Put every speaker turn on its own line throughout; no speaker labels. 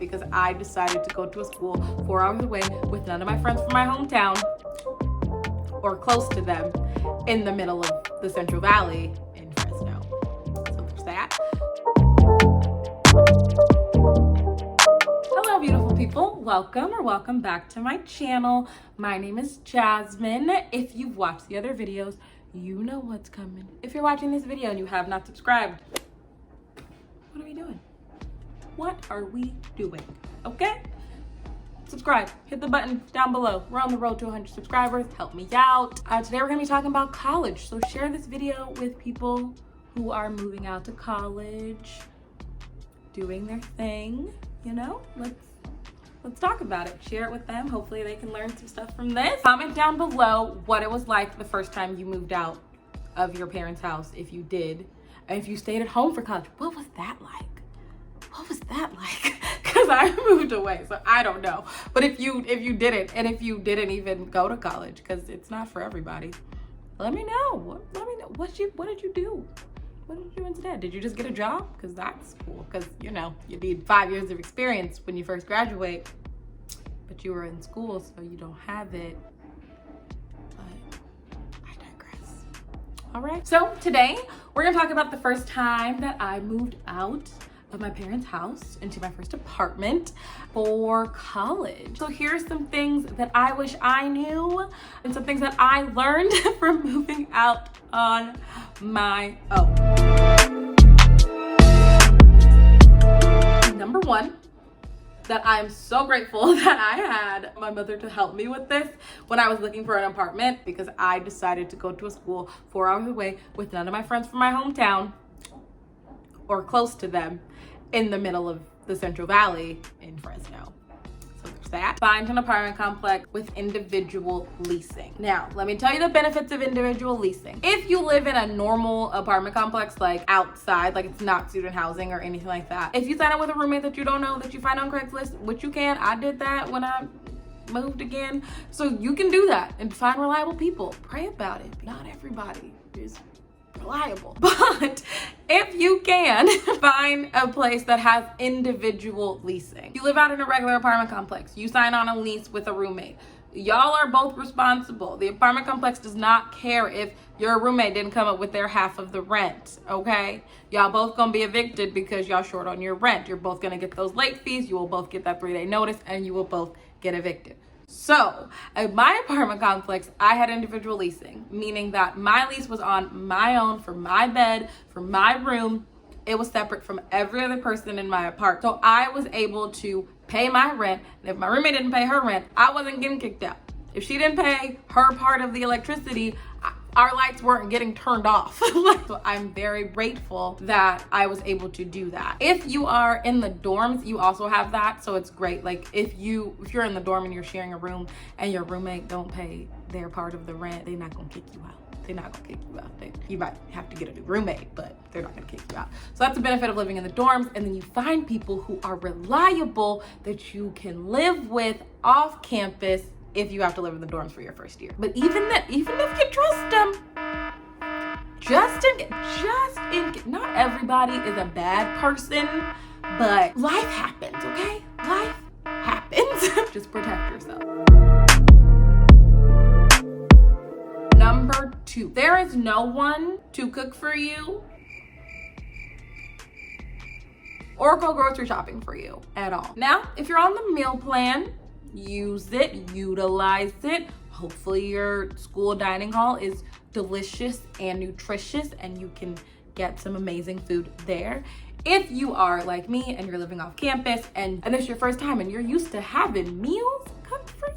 because I decided to go to a school 4 hours away with none of my friends from my hometown or close to them in the middle of the Central Valley in Fresno. So there's that. Hello, beautiful people. Welcome back to my channel. My name is Jasmine. If you've watched the other videos, you know what's coming. If you're watching this video and you have not subscribed, what are we doing? What are we doing? Okay? Subscribe, hit the button down below. We're on the road to 100 subscribers. Help me out. Today we're gonna be talking about college. So share this video with people who are moving out to college, doing their thing, you know? Let's talk about it. Share it with them. Hopefully they can learn some stuff from this. Comment down below what it was like the first time you moved out of your parents' house, if you did. And if you stayed at home for college, what was that like? What was that like? Because I moved away, so I don't know. But if you didn't, and if you didn't even go to college, because it's not for everybody, let me know. Let me know. What did you do? What did you do instead? Did you just get a job? Because that's cool. Because you need 5 years of experience when you first graduate, but you were in school, so you don't have it. But I digress. All right. So today we're gonna talk about the first time that I moved out of my parents' house into my first apartment for college. So here's some things that I wish I knew and some things that I learned from moving out on my own. Number one, that I'm so grateful that I had my mother to help me with this when I was looking for an apartment, because I decided to go to a school 4 hours away with none of my friends from my hometown or close to them in the middle of the Central Valley in Fresno. So there's that. Find an apartment complex with individual leasing. Now, let me tell you the benefits of individual leasing. If you live in a normal apartment complex, like outside, like it's not student housing or anything like that, if you sign up with a roommate that you don't know, that you find on Craigslist, which you can, I did that when I moved again. So you can do that and find reliable people. Pray about it. Not everybody is reliable, but if you can find a place that has individual leasing. You live out in a regular apartment complex, you sign on a lease with a roommate, y'all are both responsible. The apartment complex does not care if your roommate didn't come up with their half of the rent, okay? Y'all both gonna be evicted because y'all short on your rent. You're both gonna get those late fees, you will both get that 3-day notice, and you will both get evicted. So at my apartment complex, I had individual leasing, meaning that my lease was on my own for my bed, for my room. It was separate from every other person in my apartment. So I was able to pay my rent. And if my roommate didn't pay her rent, I wasn't getting kicked out. If she didn't pay her part of the electricity, our lights weren't getting turned off. So I'm very grateful that I was able to do that. If you are in the dorms, you also have that, so it's great. Like if you're in the dorm and you're sharing a room and your roommate don't pay their part of the rent, they're not gonna kick you out. They're not gonna kick you out. You might have to get a new roommate, but they're not gonna kick you out. So that's the benefit of living in the dorms. And then you find people who are reliable that you can live with off campus if you have to live in the dorms for your first year. But even if you trust them, not everybody is a bad person, but life happens, okay? Life happens. Just protect yourself. Number 2, there is no one to cook for you or go grocery shopping for you at all. Now, if you're on the meal plan, use it, utilize it. Hopefully your school dining hall is delicious and nutritious and you can get some amazing food there. If you are like me and you're living off campus and it's your first time and you're used to having meals, good for you.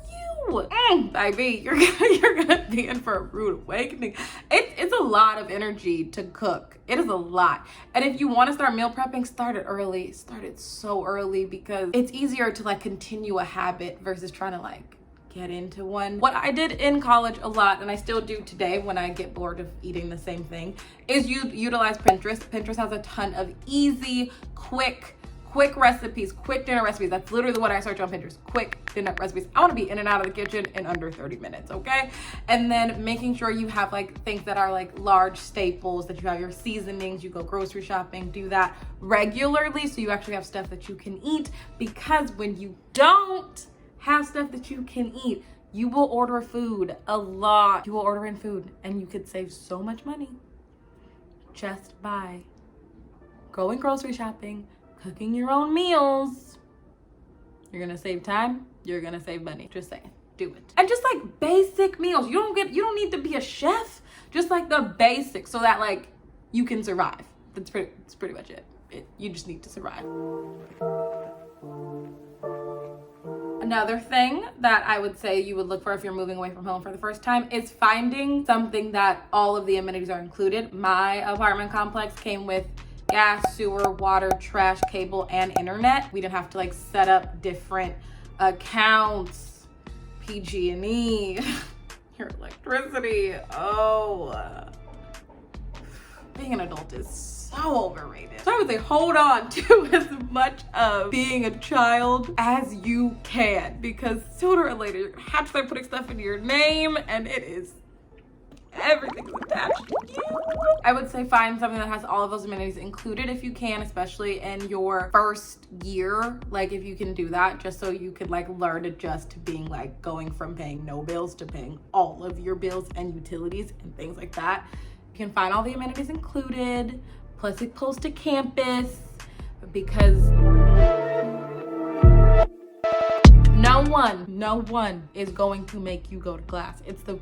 Baby, you're gonna be in for a rude awakening. It's a lot of energy to cook. It is a lot. And if you want to start meal prepping, start it early. Start it so early because it's easier to like continue a habit versus trying to like get into one. What I did in college a lot, and I still do today when I get bored of eating the same thing, is utilize Pinterest. Pinterest has a ton of easy, quick quick recipes, quick dinner recipes. That's literally what I search on Pinterest, quick dinner recipes. I want to be in and out of the kitchen in under 30 minutes, okay? And then making sure you have like things that are like large staples, that you have your seasonings, you go grocery shopping, do that regularly so you actually have stuff that you can eat, because when you don't have stuff that you can eat, you will order food a lot. You will order in food and you could save so much money just by going grocery shopping, cooking your own meals. You're gonna save time, you're gonna save money. Just saying, do it. And just like basic meals. You don't need to be a chef. Just like the basics so that like you can survive. That's pretty much it. You just need to survive. Another thing that I would say you would look for if you're moving away from home for the first time is finding something that all of the amenities are included. My apartment complex came with gas, sewer, water, trash, cable, and internet. We didn't have to like set up different accounts, PG&E, your electricity. Being an adult is so overrated. So I would say hold on to as much of being a child as you can, because sooner or later you're gonna have to start putting stuff in your name and everything's attached to you. I would say find something that has all of those amenities included if you can, especially in your first year. Like if you can do that, just so you could like learn adjust to being like going from paying no bills to paying all of your bills and utilities and things like that. You can find all the amenities included, plus it's close to campus, because no one is going to make you go to class. It's the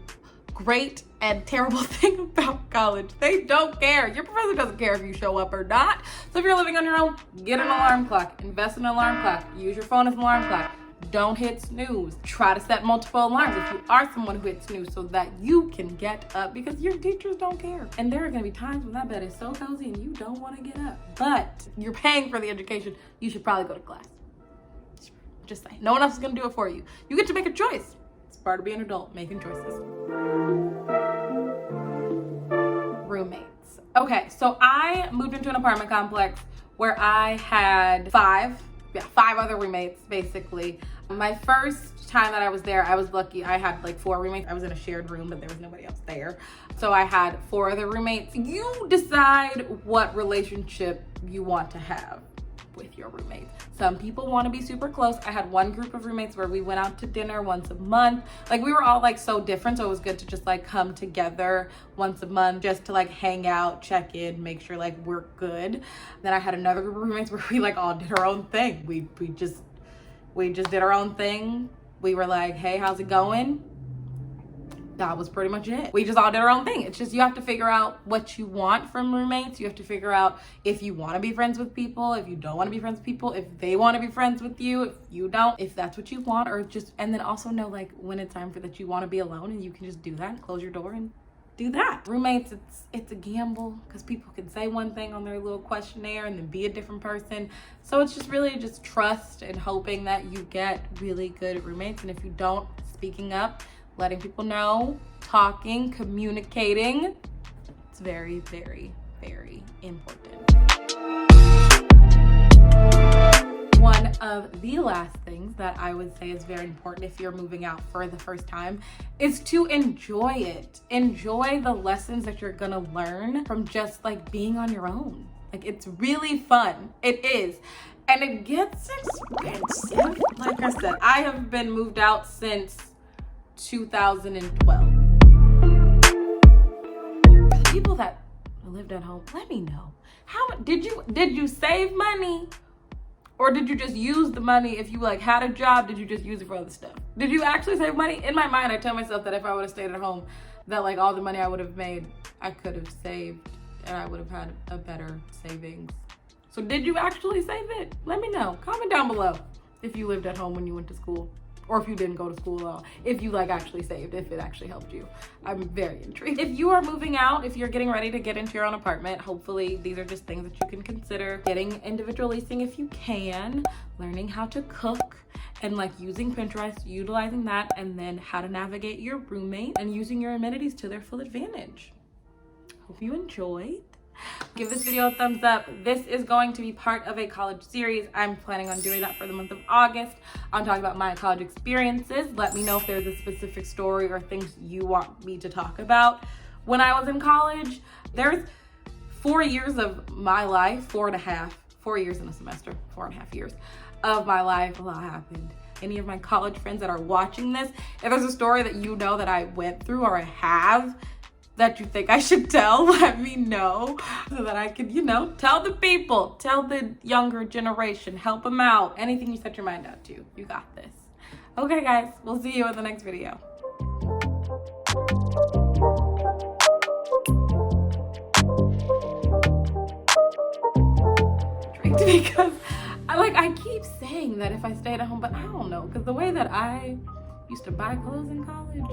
great and terrible thing about college. They don't care. Your professor doesn't care if you show up or not. So if you're living on your own, get an alarm clock, invest in an alarm clock, use your phone as an alarm clock. Don't hit snooze. Try to set multiple alarms if you are someone who hits snooze so that you can get up, because your teachers don't care. And there are gonna be times when that bed is so cozy and you don't wanna get up. But you're paying for the education, you should probably go to class. Just saying. No one else is gonna do it for you. You get to make a choice. It's part of being an adult, making choices. Roommates. Okay, so I moved into an apartment complex where I had five other roommates, basically. My first time that I was there, I was lucky. I had like 4 roommates. I was in a shared room, but there was nobody else there. So I had 4 other roommates. You decide what relationship you want to have with your roommates. Some people want to be super close. I had one group of roommates where we went out to dinner once a month. Like we were all like so different, so it was good to just like come together once a month just to like hang out, check in, make sure like we're good. Then I had another group of roommates where we like all did our own thing. We just did our own thing. We were like, hey, how's it going? That was pretty much it. We just all did our own thing. It's just, you have to figure out what you want from roommates. You have to figure out if you want to be friends with people, if you don't want to be friends with people, if they want to be friends with you, if you don't, if that's what you want, or just, and then also know like when it's time for that you want to be alone and you can just do that and close your door and do that. Roommates, it's a gamble, because people can say one thing on their little questionnaire and then be a different person. So it's just really just trust and hoping that you get really good roommates. And if you don't, speaking up, letting people know, talking, communicating. It's very, very, very important. One of the last things that I would say is very important if you're moving out for the first time is to enjoy it. Enjoy the lessons that you're gonna learn from just like being on your own. Like it's really fun. It is. And it gets expensive. Like I said, I have been moved out since 2012. People that lived at home, let me know. How did you save money? Or did you just use the money? If you like had a job, did you just use it for other stuff? Did you actually save money? In my mind, I tell myself that if I would have stayed at home, that like all the money I would have made, I could have saved and I would have had a better savings. So did you actually save it? Let me know. Comment down below if you lived at home when you went to school, or if you didn't go to school at all, if you like actually saved, if it actually helped you. I'm very intrigued. If you are moving out, if you're getting ready to get into your own apartment, hopefully these are just things that you can consider. Getting individual leasing if you can, learning how to cook, and like using Pinterest, utilizing that, and then how to navigate your roommate and using your amenities to their full advantage. Hope you enjoyed. Give this video a thumbs up. This is going to be part of a college series. I'm planning on doing that for the month of August. I'm talking about my college experiences. Let me know if there's a specific story or things you want me to talk about. When I was in college, there's 4 years of my life, 4 years in a semester, 4.5 years of my life. A lot happened. Any of my college friends that are watching this, if there's a story that you know that I went through or I have that you think I should tell, let me know so that I can, tell the people, tell the younger generation, help them out. Anything you set your mind out to, you got this. Okay, guys, we'll see you in the next video. Because I keep saying that if I stayed at home, but I don't know, because the way that I used to buy clothes in college,